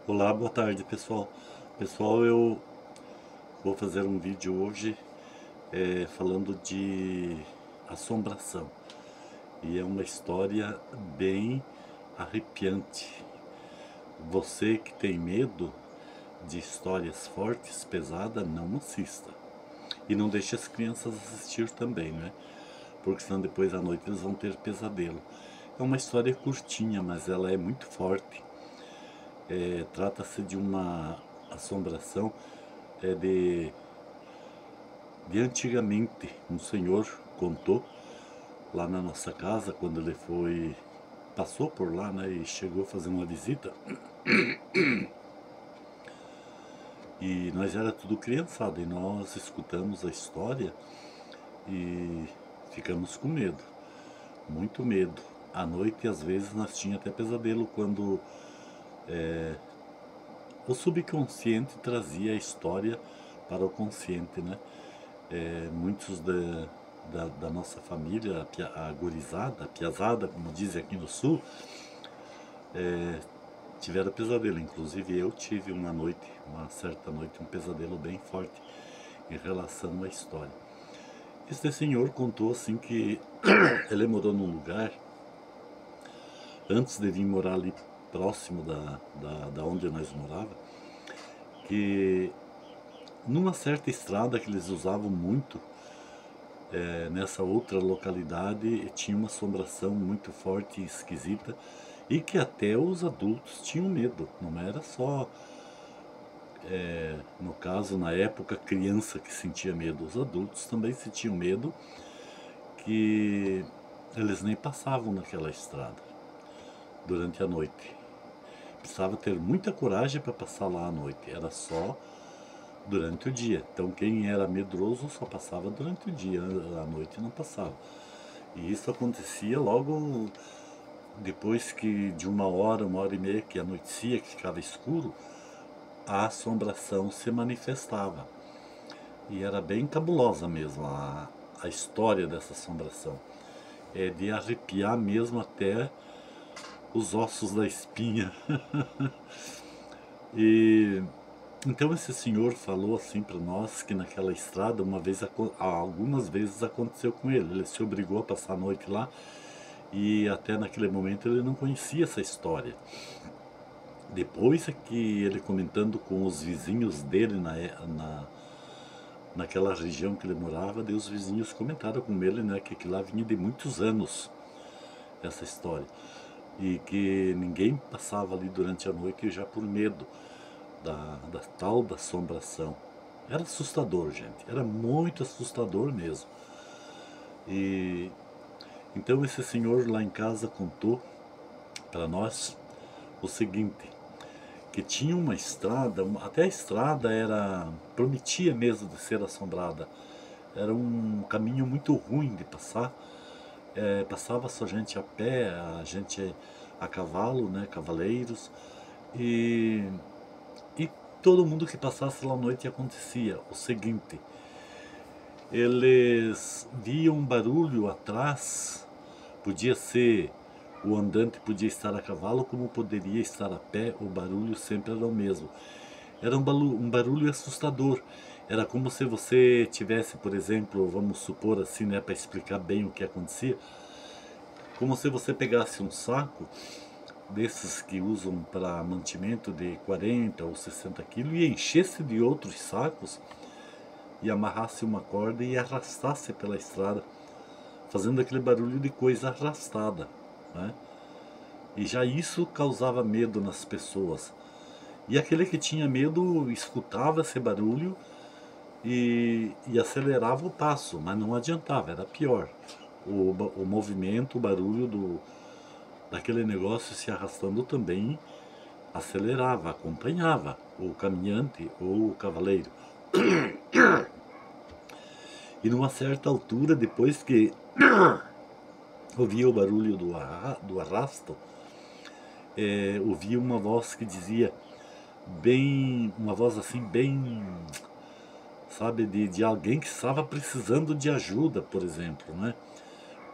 Olá, boa tarde pessoal. Pessoal, eu vou fazer um vídeo hoje falando de assombração. E é uma história bem arrepiante. Você que tem medo de histórias fortes, pesadas, não assista. E não deixe as crianças assistir também, né? Porque senão depois à noite eles vão ter pesadelo. É uma história curtinha, mas ela é muito forte. Trata-se de uma assombração de antigamente. Um senhor contou lá na nossa casa, quando ele passou por lá, né, e chegou a fazer uma visita. E nós era tudo criançada, e nós escutamos a história e ficamos com medo, muito medo. À noite, às vezes, nós tínhamos até pesadelo quando o subconsciente trazia a história para o consciente, né? Muitos da nossa família, a gurizada, a piazada, como dizem aqui no sul, tiveram pesadelo. Inclusive eu tive uma certa noite, um pesadelo bem forte em relação à história. Este senhor contou assim que ele morou num lugar, antes de vir morar ali próximo da onde nós morava, que numa certa estrada que eles usavam muito, nessa outra localidade tinha uma assombração muito forte e esquisita, e que até os adultos tinham medo. Não era só, no caso, na época, criança que sentia medo. Os adultos também sentiam medo, que eles nem passavam naquela estrada durante a noite. Precisava ter muita coragem para passar lá à noite. Era só durante o dia. Então quem era medroso só passava durante o dia, à noite não passava. E isso acontecia logo depois que de uma hora e meia que anoitecia, que ficava escuro, a assombração se manifestava. E era bem cabulosa mesmo a história dessa assombração. É de arrepiar mesmo até os ossos da espinha. E então esse senhor falou assim para nós que naquela estrada algumas vezes aconteceu com ele. Ele se obrigou a passar a noite lá, e até naquele momento ele não conhecia essa história. Depois é que ele, comentando com os vizinhos dele naquela região que ele morava, daí os vizinhos comentaram com ele, né, que aquilo lá vinha de muitos anos, essa história. E que ninguém passava ali durante a noite já por medo da tal da assombração. Era assustador, gente. Era muito assustador mesmo. E então esse senhor lá em casa contou para nós o seguinte, que tinha uma estrada, até a estrada prometia mesmo de ser assombrada. Era um caminho muito ruim de passar. Passava só gente a pé, a gente a cavalo, né, cavaleiros, e todo mundo que passasse lá à noite acontecia o seguinte: eles viam um barulho atrás, podia ser o andante, podia estar a cavalo, como poderia estar a pé, o barulho sempre era o mesmo. Era um barulho assustador. Era como se você tivesse, por exemplo, vamos supor assim, né, para explicar bem o que acontecia, como se você pegasse um saco desses que usam para mantimento de 40 ou 60 quilos e enchesse de outros sacos e amarrasse uma corda e arrastasse pela estrada, fazendo aquele barulho de coisa arrastada, né? E já isso causava medo nas pessoas. E aquele que tinha medo escutava esse barulho e acelerava o passo, mas não adiantava, era pior. O movimento, o barulho daquele negócio se arrastando também acelerava, acompanhava o caminhante ou o cavaleiro. E numa certa altura, depois que ouvia o barulho do arrasto, ouvia uma voz que dizia, uma voz assim bem, sabe, de alguém que estava precisando de ajuda, por exemplo, né?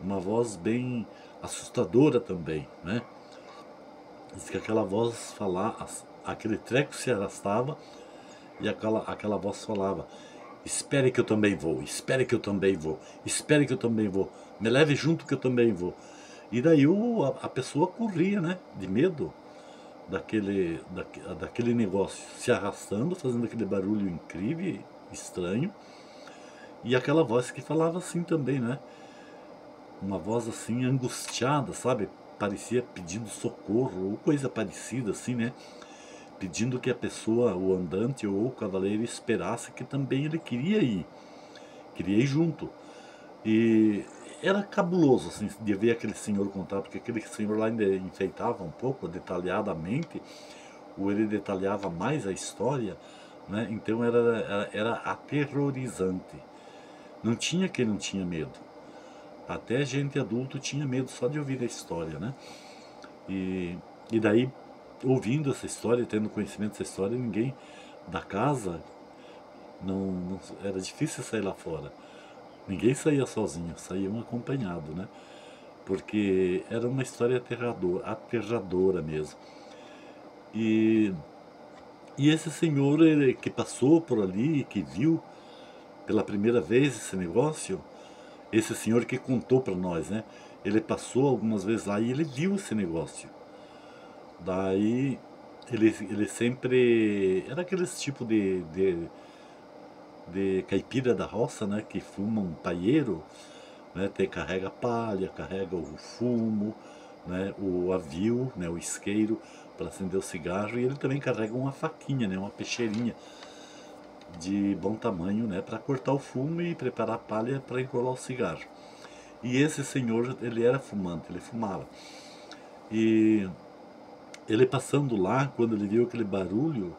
Uma voz bem assustadora também, né? Diz que aquela voz aquele treco se arrastava e aquela voz falava: espere que eu também vou, espere que eu também vou, espere que eu também vou, me leve junto que eu também vou. E daí a pessoa corria, né, de medo daquele negócio se arrastando, fazendo aquele barulho incrível, estranho. E aquela voz que falava assim também, né? Uma voz assim angustiada, sabe? Parecia pedindo socorro ou coisa parecida assim, né? Pedindo que a pessoa, o andante ou o cavaleiro esperasse que também ele queria ir junto. E era cabuloso assim de ver aquele senhor contar, porque aquele senhor lá ainda enfeitava um pouco detalhadamente, ou ele detalhava mais a história, né? Então era aterrorizante. Não tinha quem não tinha medo. Até gente adulto tinha medo só de ouvir a história, né? E daí, ouvindo essa história, tendo conhecimento dessa história, ninguém da casa, não era difícil sair lá fora. Ninguém saía sozinho, saíam acompanhado, né? Porque era uma história aterradora mesmo. E, e esse senhor ele, que passou por ali, que viu pela primeira vez esse negócio, esse senhor que contou para nós, né? Ele passou algumas vezes lá e ele viu esse negócio. Daí ele sempre era aqueles tipo de caipira da roça, né? Que fuma um paieiro, né? Carrega palha, carrega o fumo, né? O avil, né? O isqueiro para acender o cigarro, e ele também carrega uma faquinha, né? Uma peixeirinha de bom tamanho, né? Para cortar o fumo e preparar a palha para enrolar o cigarro. E esse senhor, ele era fumante, ele fumava. E ele passando lá, quando ele viu aquele barulho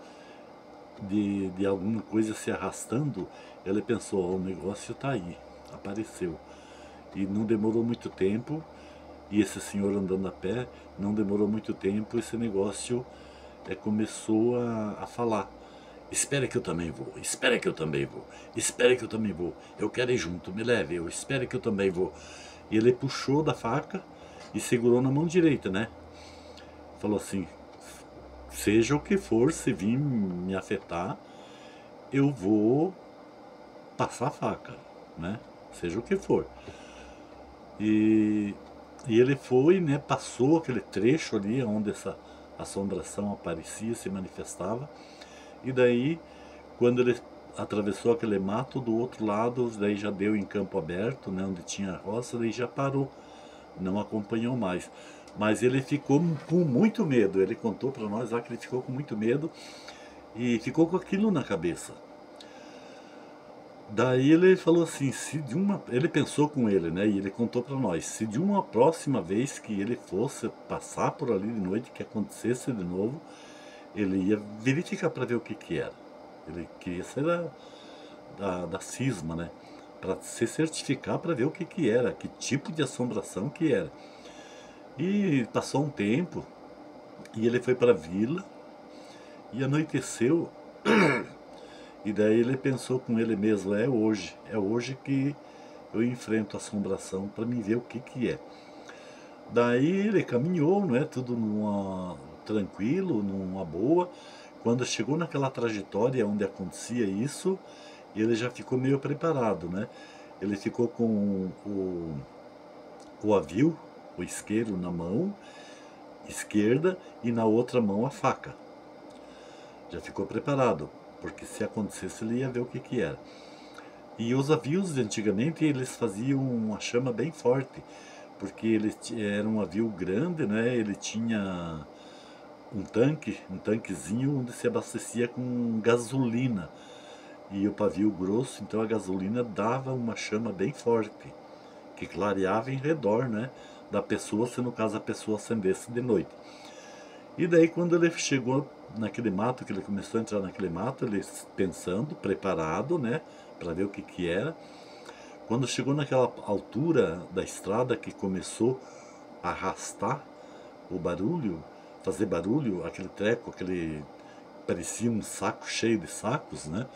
de alguma coisa se arrastando, ele pensou: oh, o negócio está aí, apareceu. E não demorou muito tempo, e esse senhor andando a pé, não demorou muito tempo, esse negócio começou a falar: espere que eu também vou, espere que eu também vou, espere que eu também vou, eu quero ir junto, me leve, eu espere que eu também vou. E ele puxou da faca e segurou na mão direita, né? Falou assim: seja o que for, se vir me afetar, eu vou passar a faca, né? Seja o que for. E, e ele foi, né? Passou aquele trecho ali onde essa assombração aparecia, se manifestava. E daí, quando ele atravessou aquele mato, do outro lado, daí já deu em campo aberto, né? Onde tinha a roça, daí já parou, não acompanhou mais. Mas ele ficou com muito medo. Ele contou para nós lá que ele ficou com muito medo e ficou com aquilo na cabeça. Daí ele falou assim, ele pensou com ele, né? E ele contou para nós: se de uma próxima vez que ele fosse passar por ali de noite, que acontecesse de novo, ele ia verificar para ver o que era. Ele queria ser da cisma, né? Para se certificar para ver o que era, que tipo de assombração que era. E passou um tempo e ele foi para a vila e anoiteceu. E daí ele pensou com ele mesmo: é hoje que eu enfrento a assombração para me ver o que é. Daí ele caminhou, não é, tudo tranquilo, numa boa. Quando chegou naquela trajetória onde acontecia isso, ele já ficou meio preparado, né? Ele ficou com o avil, o isqueiro na mão esquerda e na outra mão a faca. Já ficou preparado, porque se acontecesse ele ia ver o que era. E os avios de antigamente eles faziam uma chama bem forte, porque ele era um avio grande, né? Ele tinha um tanquezinho onde se abastecia com gasolina. E o pavio grosso, então a gasolina dava uma chama bem forte, que clareava em redor, né, da pessoa, se no caso a pessoa acendesse de noite. E daí quando ele chegou naquele mato, que ele começou a entrar naquele mato, ele pensando, preparado, né, para ver o que era. Quando chegou naquela altura da estrada que começou a arrastar o barulho, fazer barulho, aquele treco, parecia um saco cheio de sacos, né?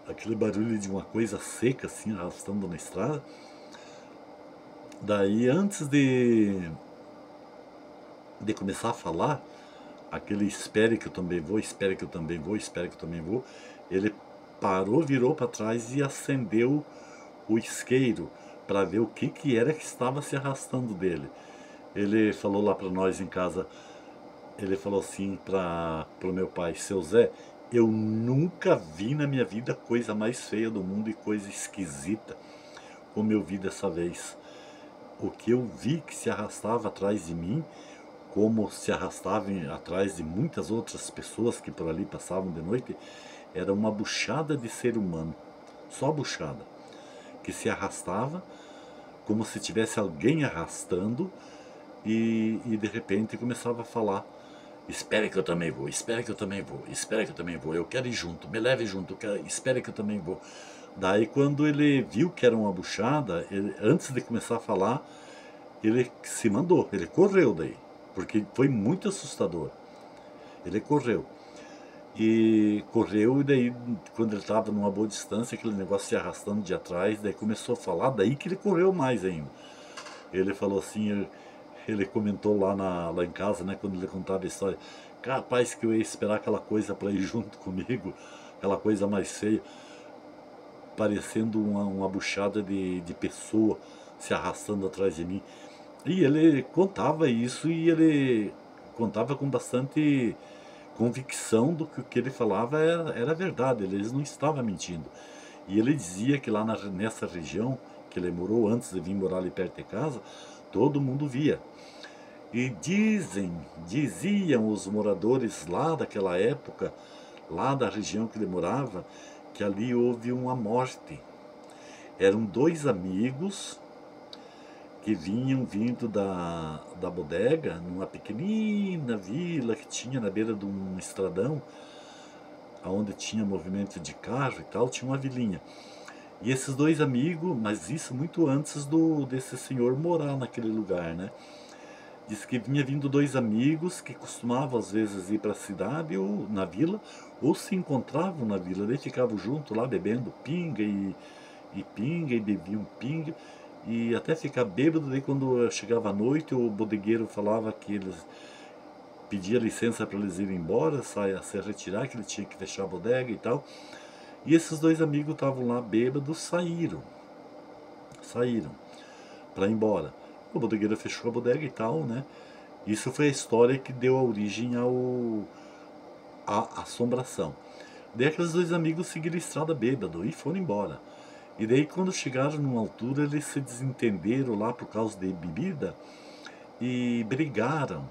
Aquele barulho de uma coisa seca assim arrastando na estrada. Daí antes de começar a falar, aquele espere que eu também vou, espere que eu também vou, espere que eu também vou, ele parou, virou para trás e acendeu o isqueiro para ver o que que era que estava se arrastando dele. Ele falou lá para nós em casa, ele falou assim para o meu pai, seu Zé, eu nunca vi na minha vida coisa mais feia do mundo e coisa esquisita como eu vi dessa vez. O que eu vi que se arrastava atrás de mim, como se arrastava atrás de muitas outras pessoas que por ali passavam de noite, era uma buchada de ser humano, só buchada, que se arrastava como se tivesse alguém arrastando e de repente começava a falar: espere que eu também vou, espere que eu também vou, espere que eu também vou, eu quero ir junto, me leve junto, espere que eu também vou. Daí quando ele viu que era uma buchada, antes de começar a falar, ele se mandou, ele correu daí, porque foi muito assustador. Ele correu. E daí, quando ele estava numa boa distância, aquele negócio se arrastando de atrás, daí começou a falar, daí que ele correu mais ainda. Ele falou assim, ele comentou lá em casa, né, quando ele contava a história, capaz que eu ia esperar aquela coisa para ir junto comigo, aquela coisa mais feia, parecendo uma buchada de pessoa se arrastando atrás de mim. E ele contava isso e ele contava com bastante convicção do que o que ele falava era verdade, ele não estava mentindo. E ele dizia que lá nessa região que ele morou antes de vir morar ali perto de casa, todo mundo via. E diziam os moradores lá daquela época, lá da região que ele morava, que ali houve uma morte. Eram dois amigos que vinham vindo da bodega, numa pequenina vila que tinha na beira de um estradão, onde tinha movimento de carro e tal, tinha uma vilinha. E esses dois amigos, mas isso muito antes desse senhor morar naquele lugar, né? Diz que vinha vindo dois amigos que costumavam às vezes ir para a cidade ou na vila, ou se encontravam na vila, daí ficavam juntos lá bebendo pinga e bebiam pinga e até ficar bêbado. Daí quando chegava a noite o bodegueiro falava que eles pedia licença para eles irem embora, se retirar, que ele tinha que fechar a bodega e tal. E esses dois amigos estavam lá bêbados, saíram para ir embora. O bodegueiro fechou a bodega e tal, né? Isso foi a história que deu a origem à assombração. Daí aqueles dois amigos seguiram a estrada bêbado e foram embora. E daí quando chegaram numa altura eles se desentenderam lá por causa de bebida e brigaram.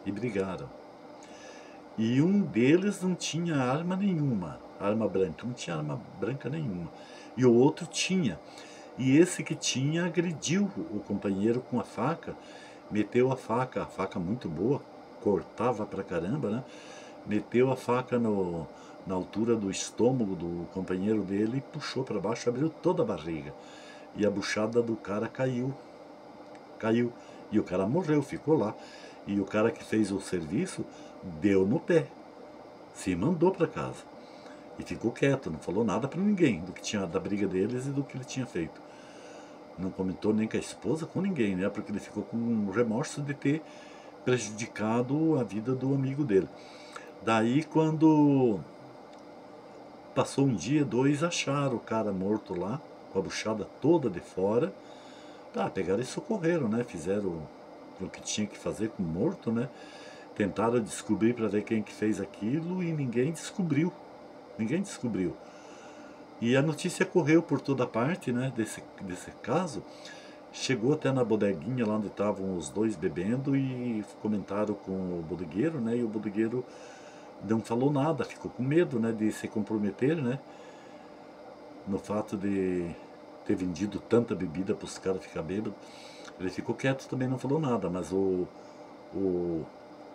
E brigaram. E um deles não tinha arma nenhuma, arma branca, não tinha arma branca nenhuma. E o outro tinha. E esse que tinha agrediu o companheiro com a faca, meteu a faca muito boa, cortava pra caramba, né? Meteu a faca na altura do estômago do companheiro dele e puxou para baixo, abriu toda a barriga. E a buchada do cara caiu. E o cara morreu, ficou lá. E o cara que fez o serviço deu no pé, se mandou para casa. E ficou quieto, não falou nada para ninguém do que tinha da briga deles e do que ele tinha feito. Não comentou nem com a esposa, com ninguém, né? Porque ele ficou com um remorso de ter prejudicado a vida do amigo dele. Daí quando passou um dia, dois, acharam o cara morto lá, com a buchada toda de fora. Tá, pegaram e socorreram, né? Fizeram o que tinha que fazer com o morto, né? Tentaram descobrir para ver quem que fez aquilo e ninguém descobriu. Ninguém descobriu. E a notícia correu por toda parte, né? Desse caso. Chegou até na bodeguinha lá onde estavam os dois bebendo e comentaram com o bodegueiro, né? E o bodegueiro não falou nada, ficou com medo, né? De se comprometer, né? No fato de ter vendido tanta bebida para os caras ficar bêbados. Ele ficou quieto também, não falou nada, mas o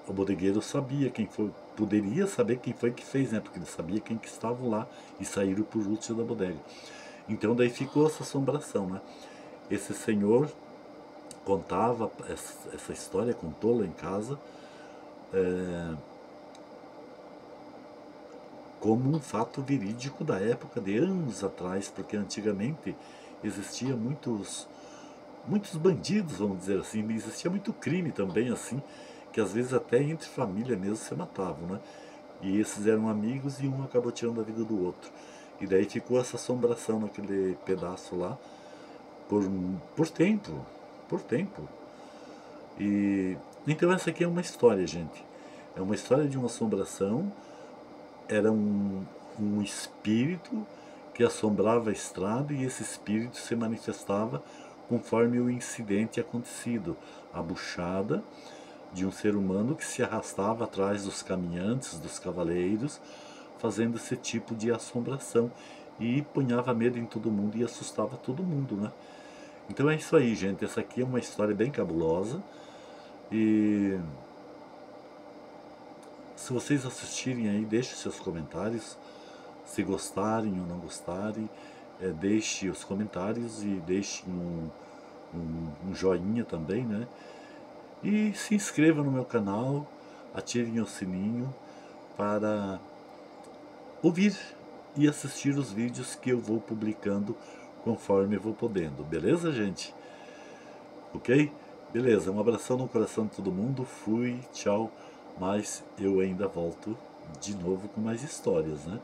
bodegueiro sabia quem foi, poderia saber quem foi que fez, né? Porque ele sabia quem que estavam lá e saíram por último da bodega. Então daí ficou essa assombração, né? Esse senhor contava essa história, contou lá em casa, como um fato verídico da época de anos atrás, porque antigamente existia muitos bandidos, vamos dizer assim, existia muito crime também assim, que às vezes até entre família mesmo se matavam, né? E esses eram amigos e um acabou tirando a vida do outro. E daí ficou essa assombração naquele pedaço lá por, por tempo, por tempo. E então essa aqui é uma história, gente. É uma história de uma assombração. Era um espírito que assombrava a estrada e esse espírito se manifestava conforme o incidente acontecido. A buchada de um ser humano que se arrastava atrás dos caminhantes, dos cavaleiros, fazendo esse tipo de assombração e punhava medo em todo mundo e assustava todo mundo, né? Então é isso aí, gente. Essa aqui é uma história bem cabulosa e se vocês assistirem aí, deixe seus comentários. Se gostarem ou não gostarem, deixe os comentários e deixe um joinha também, né? E se inscreva no meu canal, ativem o sininho para ouvir e assistir os vídeos que eu vou publicando conforme eu vou podendo, beleza, gente? Ok? Beleza, um abração no coração de todo mundo, fui, tchau, mas eu ainda volto de novo com mais histórias, né?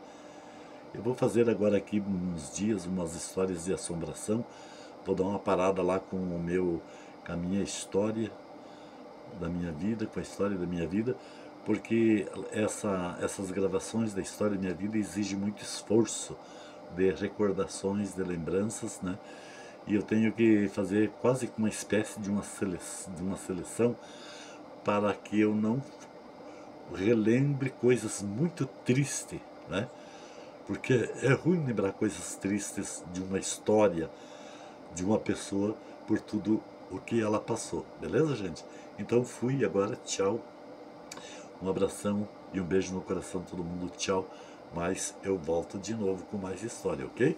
Eu vou fazer agora aqui uns dias umas histórias de assombração, vou dar uma parada lá com com a minha história da minha vida, com a história da minha vida, porque essas gravações da história da minha vida exigem muito esforço de recordações, de lembranças, né? E eu tenho que fazer quase uma espécie de uma seleção para que eu não relembre coisas muito tristes, né? Porque é ruim lembrar coisas tristes de uma história, de uma pessoa, por tudo o que ela passou, beleza, gente? Então fui, agora tchau, um abração e um beijo no coração de todo mundo, tchau, mas eu volto de novo com mais história, ok?